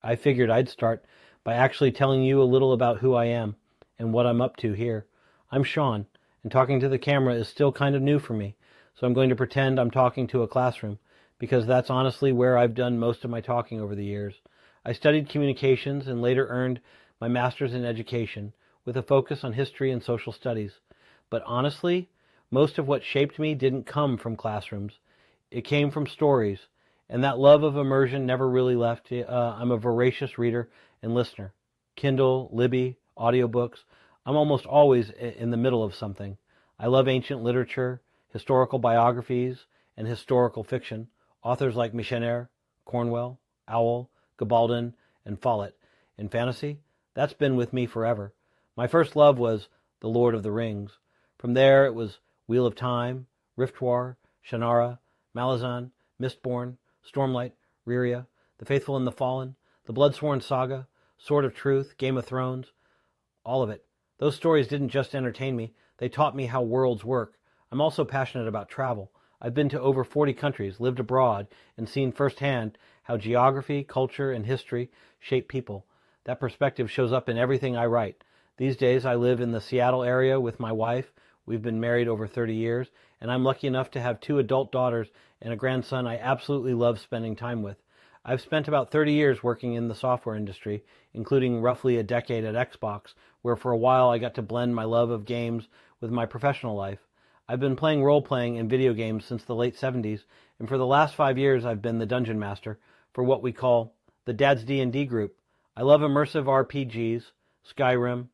I figured I'd start by actually telling you a little about who I am and what I'm up to here. I'm Shawn, and talking to the camera is still kind of new for me, so I'm going to pretend I'm talking to a classroom, because that's honestly where I've done most of my talking over the years. I studied communications and later earned my master's in education with a focus on history and social studies. But honestly, most of what shaped me didn't come from classrooms. It came from stories, and that love of immersion never really left. I'm a voracious reader and listener. Kindle, Libby, audiobooks. I'm almost always in the middle of something. I love ancient literature, historical biographies, and historical fiction. Authors like Michener, Cornwell, Owl, Gabaldon, and Follett. In fantasy, that's been with me forever. My first love was The Lord of the Rings. From there, it was Wheel of Time, Riftwar, Shannara, Malazan, Mistborn, Stormlight, Rhysria, The Faithful and the Fallen, The Bloodsworn Saga, Sword of Truth, Game of Thrones, all of it. Those stories didn't just entertain me, they taught me how worlds work. I'm also passionate about travel. I've been to over 40 countries, lived abroad, and seen firsthand how geography, culture, and history shape people. That perspective shows up in everything I write. These days I live in the Seattle area with my wife. We've been married over 30 years, and I'm lucky enough to have 2 adult daughters and a grandson I absolutely love spending time with. I've spent about 30 years working in the software industry, including roughly a decade at Xbox, where for a while I got to blend my love of games with my professional life. I've been playing role-playing and video games since the late 70s, and for the last 5 years I've been the Dungeon Master for what we call the Dad's D&D group. I love immersive RPGs, Skyrim,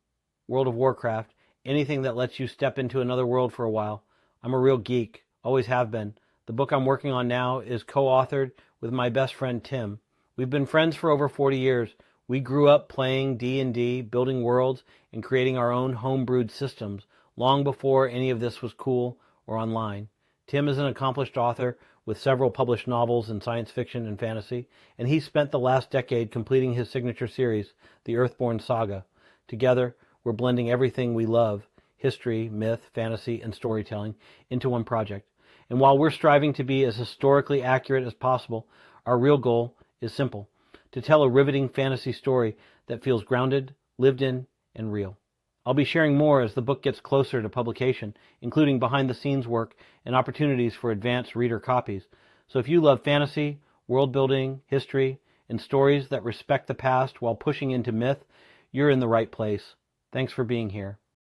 World of Warcraft, anything that lets you step into another world for a while. I'm a real geek, always have been. The book I'm working on now is co-authored with my best friend Tim. We've been friends for over 40 years. We grew up playing D&D, building worlds, and creating our own home-brewed systems long before any of this was cool or online. Tim is an accomplished author with several published novels in science fiction and fantasy, and he spent the last decade completing his signature series, the Earthborn Saga. Together, we're blending everything we love, history, myth, fantasy, and storytelling, into one project. And while we're striving to be as historically accurate as possible, our real goal is simple: to tell a riveting fantasy story that feels grounded, lived in, and real. I'll be sharing more as the book gets closer to publication, including behind-the-scenes work and opportunities for advanced reader copies. So if you love fantasy, world-building, history, and stories that respect the past while pushing into myth, you're in the right place. Thanks for being here.